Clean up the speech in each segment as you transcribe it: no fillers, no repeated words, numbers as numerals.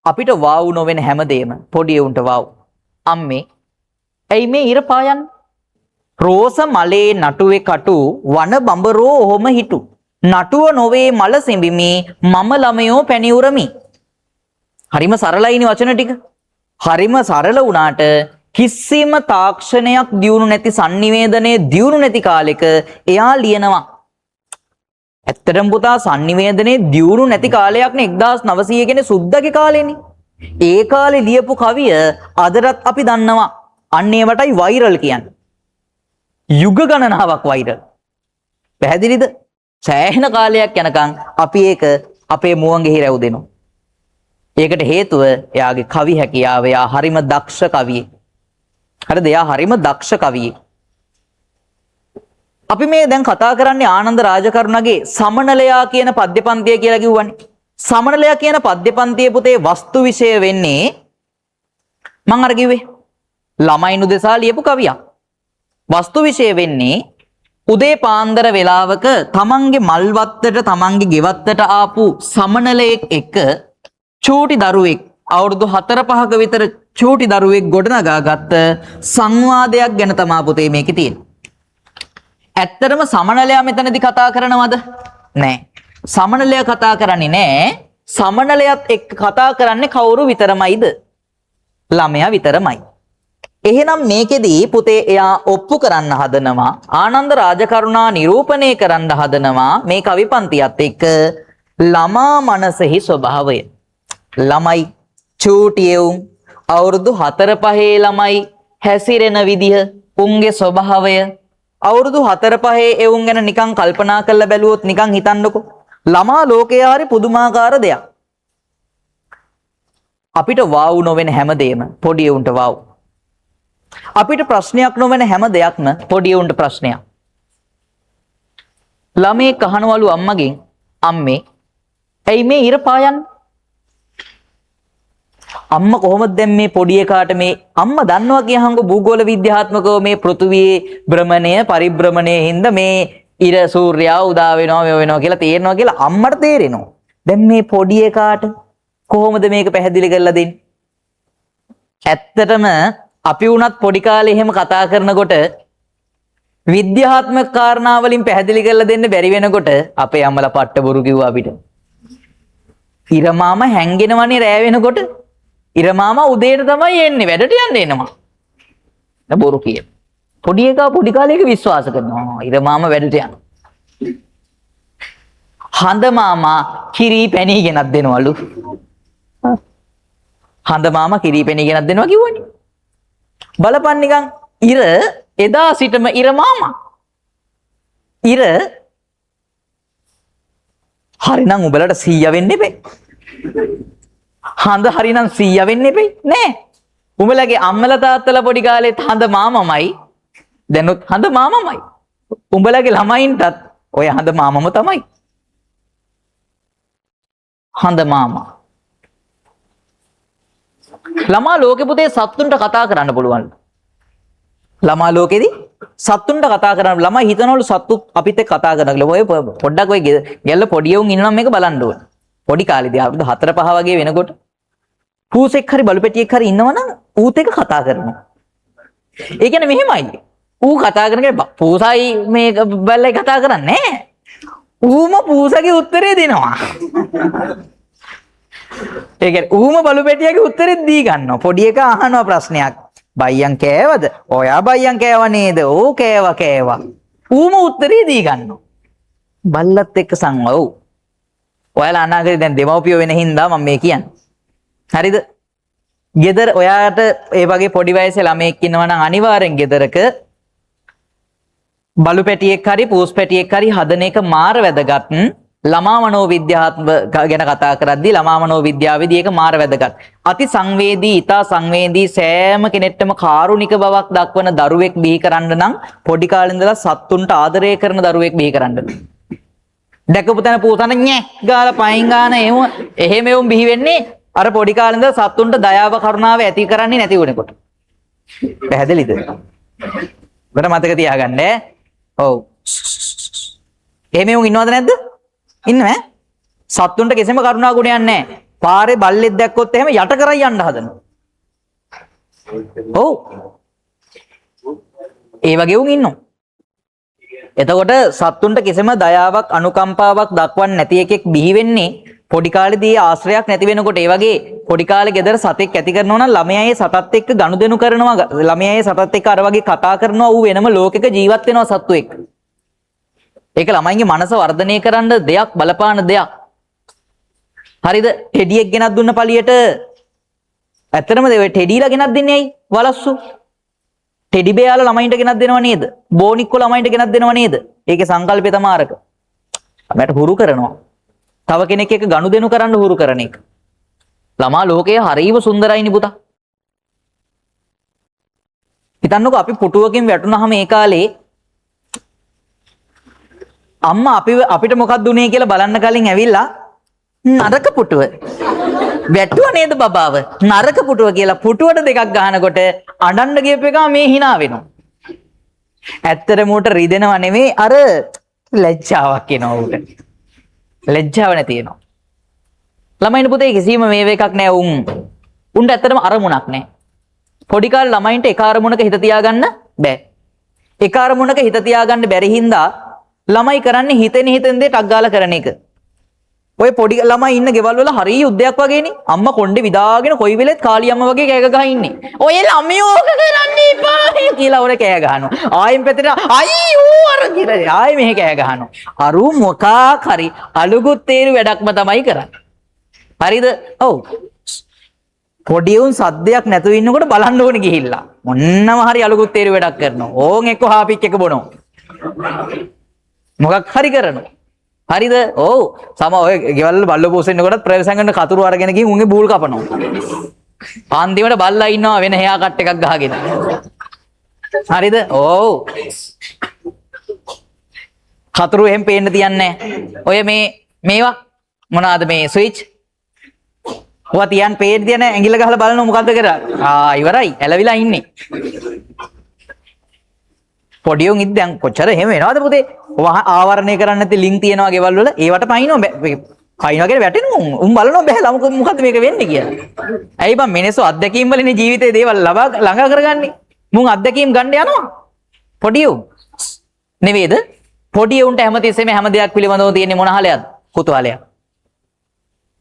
අපිට වාව් නොවෙන හැමදේම පොඩි උන්ට වාව්. අම්මේ ඇයි මේ ඉර පායන්නේ? රෝස මලේ නටුවේ කටු වන බඹරෝ ඔහොම හිටු. නටුව නොවේ මල සිඹිමි මම ළමයෝ පැණිඋරමි. හරිම සරලයිනි වචන ටික. හරිම සරල වුණාට කිසිම තාක්ෂණයක් දියුණු නැති sannivedanaya දියුණු නැති කාලෙක එයා ලියනවා. ඇත්තටම පුතා sannivedanaya දියුණු නැති කාලයක් නේ 1900 කියන්නේ සුද්දගේ කාලෙනේ. ඒ කාලේ ලියපු කවිය අදටත් අපි දන්නවා. අන්න ඒවටයි වෛරල් කියන්නේ. යුග ගණනාවක් වෛරල්. පැහැදිලිද? සෑහෙන කාලයක් යනකම් අපි ඒක අපේ මුවන්ගෙහි රැව් දෙනවා. ඒකට හේතුව එයාගේ කවි හැකියාව. එයා හරිම දක්ෂ කවියෙක්. හරිද? එයා හරිම දක්ෂ කවියෙක්. අපි මේ දැන් කතා කරන්නේ ආනන්ද රාජකරුණගේ සමනලයා කියන පද්‍ය පන්තිය කියලා කිව්වනේ. සමනලයා කියන පද්‍ය පන්තියේ පුතේ වස්තු විෂය වෙන්නේ මම අර කිව්වේ ළමයින් උදෙසා ලියපු කවියක්. වස්තු විෂය වෙන්නේ උදේ පාන්දර වෙලාවක තමන්ගේ මල්වත්තට තමන්ගේ ගෙවත්තට ආපු සමනලයෙක් එක්ක චූටි දරුවෙක් අවුරුදු 4-5ක විතර චූටි දරුවෙක් ගොඩනගාගත්ත සංවාදයක් ගැන තමයි පුතේ මේකේ තියෙන්නේ. ඇත්තටම සමනලයා මෙතනදී කතා කරනවද? නෑ. සමනලයා කතා කරන්නේ නෑ. සමනලයාත් එක්ක කතා කරන්නේ කවුරු විතරමයිද? ළමයා විතරමයි. එහෙනම් මේකෙදී පුතේ එයා ඔප්පු කරන්න හදනවා ආනන්ද රාජකරුණා නිරූපණය කරන්න හදනවා මේ කවි පන්තියත් එක්ක ළමා මනසෙහි ස්වභාවය. ළමයි චූටි එවුන් අවුරුදු 4-5 ළමයි හැසිරෙන විදිහ උන්ගේ ස්වභාවය අවුරුදු 4-5 එවුන් ගැන නිකන් කල්පනා කරලා බැලුවොත් නිකන් හිතන්නකෝ ළමා ලෝකයේ හරි පුදුමාකාර දෙයක්. අපිට වාව් නොවෙන හැමදේම පොඩි උන්ට වාව්. අපිට ප්‍රශ්නයක් නොවන හැම දෙයක්ම පොඩි උන්ට ප්‍රශ්නයක්. ළමේ කහනවලු අම්මගෙන් අම්මේ ඇයි මේ ඉර පායන්නේ? අම්මා කොහොමද දැන් මේ පොඩි එකාට මේ අම්මා දන්නවා කියහන්කෝ භූගෝල විද්‍යාත්මකව මේ පෘථුවියේ භ්‍රමණය පරිභ්‍රමණයේ හින්දා මේ ඉර සූර්යයා උදා වෙනවා මේ වෙනවා කියලා තේරෙනවා කියලා අම්මට තේරෙනවා. දැන් මේ පොඩි එකාට කොහොමද මේක පැහැදිලි කරලා දෙන්නේ? ඇත්තටම අපි වුණත් පොඩි කාලේ එහෙම කතා කරනකොට විද්‍යාත්මක කාරණා වලින් පැහැදිලි කරලා දෙන්න බැරි වෙනකොට අපේ අම්මලා පට්ට බොරු කිව්වා අපිට. ඉරමාම හැංගෙනවනේ රෑ වෙනකොට. ඉරමාම උදේට තමයි එන්නේ වැඩට යන්න එනවා. දැන් බොරු කිය. පොඩි එකා පොඩි කාලේ එක විශ්වාස කරනවා. ඉරමාම වැඩට යනවා. හඳ මාමා කිරි පැණි ගෙනත් දෙනවලු. හඳ මාමා කිරි පැණි ගෙනත් දෙනවා කිව්වනේ. බලපන් නිකන් ඉර එදා සිටම ඉර මාමා. ඉර හරිනම් උඹලට 100 වෙන්න එපේ. හඳ හරිනම් 100 වෙන්න එපේ නෑ. උඹලගේ අම්මලා තාත්තලා පොඩි කාලේත් හඳ මාමමයි. දැනුත් හඳ මාමමයි. උඹලගේ ළමයින්ටත් ඔය හඳ මාමම තමයි. හඳ මාමා. ළමා ලෝකෙ පුතේ සත්තුන්ට කතා කරන්න පුළුවන්. ළමා ලෝකෙදී සත්තුන්ට කතා කරන්න ළමයි හිතනවලු සත්තු අපිත් එක්ක කතා කරනවා කියලා. ඔය පොඩ්ඩක් ඔය ගැල්ල පොඩි උන් ඉන්නවා මේක බලන්න ඕන. පොඩි කාලේදී අවුරුදු 4-5 වගේ වෙනකොට පූසෙක් හරි බලුපැටියෙක් හරි ඉන්නවනම් ඌත් එක්ක කතා කරනවා. ඒ කියන්නේ මෙහෙමයි. ඌ කතා කරනකොට පූසයි මේ බල්ලයි කතා කරන්නේ නැහැ. ඌම පූසගේ උත්තරේ දෙනවා. ඒ කියන්නේ ඌම බලුපැටියාගේ උත්තරේ දී ගන්නවා. පොඩි එකා අහනවා ප්‍රශ්නයක්. බයියන් කෑවද? ඔයා බයියන් කෑව නේද? ඕ කෑවා. ඌම උත්තරේ දී ගන්නවා. බල්ලත් එක්ක සංවව්. ඔයාලා අනාගතේ දැන් දෙමව්පියෝ වෙන හින්දා මම මේ කියන්නේ. හරිද? ගෙදර ඔයාට ඒ වගේ පොඩි වයසේ ළමයෙක් ඉන්නවා නම් අනිවාර්යෙන් ගෙදරක බලුපැටියෙක් හරි පූස්පැටියෙක් හරි හදන එක මාර වැදගත්. ළමා මනෝවිද්‍යාත්මක ගැන කතා කරද්දී ළමා මනෝවිද්‍යාවේදී ඒක මාර වැදගත්. අති සංවේදී, ඊතා සංවේදී සෑම කෙනෙක්ටම කාරුණික බවක් දක්වන දරුවෙක් බිහි කරන්න නම් පොඩි කාලේ ඉඳලා සත්තුන්ට ආදරය කරන දරුවෙක් බිහි කරන්න. දැකපු තැන පූසන ñe ගාලා පයින් ගාන එහෙම එවුන් බිහි වෙන්නේ අර පොඩි කාලේ ඉඳලා සත්තුන්ට දයාව කරුණාව ඇති කරන්නේ නැති වෙනකොට. පැහැදිලිද? ඔබට මතක තියාගන්න ඈ. ඔව්. එහෙම එවුන් ඉන්නවද නැද්ද? ඉන්නව ඈ. සත්තුන්ට කිසිම කරුණා ගුණයක් නැහැ. පාරේ බල්ලෙක් දැක්කොත් එහෙම යට කරයි යන්න හදනවා. ඔව්. ඒ වගේ උන් ඉන්නවා. එතකොට සත්තුන්ට කිසිම දයාවක් අනුකම්පාවක් දක්වන්නේ නැති එකෙක් බිහි වෙන්නේ පොඩි කාලේදී ආශ්‍රයයක් නැති වෙනකොට. ඒ වගේ පොඩි කාලේ ගෙදර සතෙක් ඇති කරනවා නම් ළමයා ඒ සතත් එක්ක ගනුදෙනු කරනවා. ළමයා ඒ සතත් එක්ක අර වගේ කතා කරනවා. ඌ වෙනම ලෝකෙක ජීවත් වෙනවා සත්තු එක්ක. ඒක ළමයින්ගේ මනස වර්ධනය කරන්න දෙයක් බලපාන දෙයක්. හරිද? ටෙඩියෙක් ගෙනත් දුන්න පළියට ඇත්තටම ටෙඩිලා ගෙනත් දෙන්නේ ඇයි? වලස්සු. ටෙඩි බෙයාලා ළමයින්ට ගෙනත් දෙනව නේද? බෝනික්කෝ ළමයින්ට ගෙනත් දෙනව නේද? ඒකේ සංකල්පය තමයි අරක. අපිට හුරු කරනවා. තව කෙනෙක් එක්ක ගනුදෙනු කරන්න හුරු කරන එක. ළමා ලෝකය හරිම සුන්දරයිනි පුතා. හිතන්නකෝ අපි පුටුවකින් වැටුනහම ඒ කාලේ අම්මා අපිට මොකක්ද උනේ කියලා බලන්න කලින් ඇවිල්ලා නරක පුටුව වැටුව නේද බබාව නරක පුටුව කියලා පුටුවට දෙකක් ගහනකොට අඬන්න ගියප එක මේ hina වෙනවා. ඇත්තටම උට රිදෙනව නෙමෙයි අර ලැජ්ජාවක් එනවා උට. ලැජ්ජාව නැති වෙනවා. ළමයින්ට පුතේ කිසිම මේව එකක් නෑ උන්ට ඇත්තටම අරමුණක් නෑ. පොඩි කාලේ ළමයින්ට එක අරමුණක හිත තියාගන්න බෑ. එක අරමුණක හිත තියාගන්න බැරි හින්දා ළමයි කරන්නේ හිතෙන් දේ ටක් ගාලා කරන එක. ඔය පොඩි ළමයි ඉන්න ගෙවල් වල හරිය යුද්ධයක් වගේනේ. අම්මා කොණ්ඩේ විදාගෙන කොයි වෙලෙත් කාලි අම්මා වගේ කෑ ගහ ඉන්නේ. ඔය ළමයෝ ඕක කරන්න එපා කියලා ඔර කෑ ගහනවා. ආයෙත් පැත්තට අයියෝ අර කියලා ආයෙ මෙහෙ කෑ ගහනවා. අරු මොකක් හරි අලුගුත් තේරු වැඩක්ම තමයි කරන්නේ. හරිද? ඔව්. පොඩි උන් සද්දයක් නැතුව ඉන්නකොට බලන්න ඕනේ ගිහිල්ලා. මොන්නම හරි අලුගුත් තේරු වැඩක් කරනවා. ඕන් එක්ක හාපික් එක බොනවා. මොකක් හරි කරනවා. හරිද? ඔව්. සම ඔය ගෙවල් බල්ලෝ පොසෙන්නකොටත් ප්‍රවේශංගන කතුරු අරගෙන ගිහින් උන්ගේ බූල් කපනවා. අන්තිමට බල්ලා ඉන්නවා වෙන හෙයා කට් එකක් ගහගෙන. හරිද? ඔව්. කතුරු එහෙම පේන්න තියන්නේ ඔය මේවා මොනවාද මේ ස්විච්? ඔවා තියන් පේන්න තියන්නේ ඇඟිල්ල ගහලා බලනවා මොකද්ද කරා? ඉවරයි. ඇලවිලා ඉන්නේ. පොඩි උන් ඉද්ද දැන් කොච්චර එහෙම වෙනවද පුතේ? ආවරණය කරන්න නැති ලින්ක් තියනවා ගෙවල් වල. ඒවට පයින්නවා පයින්නවා කියලා වැටෙනවා උන් බලනවා බෑ මොකද්ද මේක වෙන්නේ කියලා. ඇයි බං මිනිස්සු අත්දැකීම් වලින් ජීවිතේ දේවල් ළඟා කරගන්නේ. මුන් අත්දැකීම් ගන්න යනවා. පොඩි උන් නෙවෙයිද? පොඩි උන්ට හැමතිස්සෙම හැම දෙයක් පිළිබඳව තියෙන්නේ මොන හලයක්ද? කුතුහලයක්.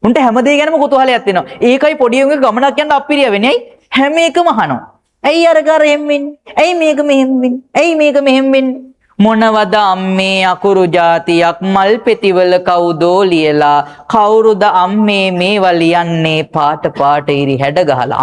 උන්ට හැම දෙයක් ගැනම කුතුහලයක් තියෙනවා. ඒකයි පොඩි උන්ගේ ගමනක් යන්න අපිරිය වෙන්නේ. හැම එකම අහනවා. ඇයි අර කර එහෙම වෙන්නේ? ඇයි මේක මෙහෙම වෙන්නේ? ඇයි මේක මෙහෙම වෙන්නේ? මොනවද අම්මේ අකුරු જાතියක් මල් පෙතිවල කවුදෝ ලියලා කවුරුද අම්මේ මේවා ලියන්නේ පාට ඉරි හැඩ ගහලා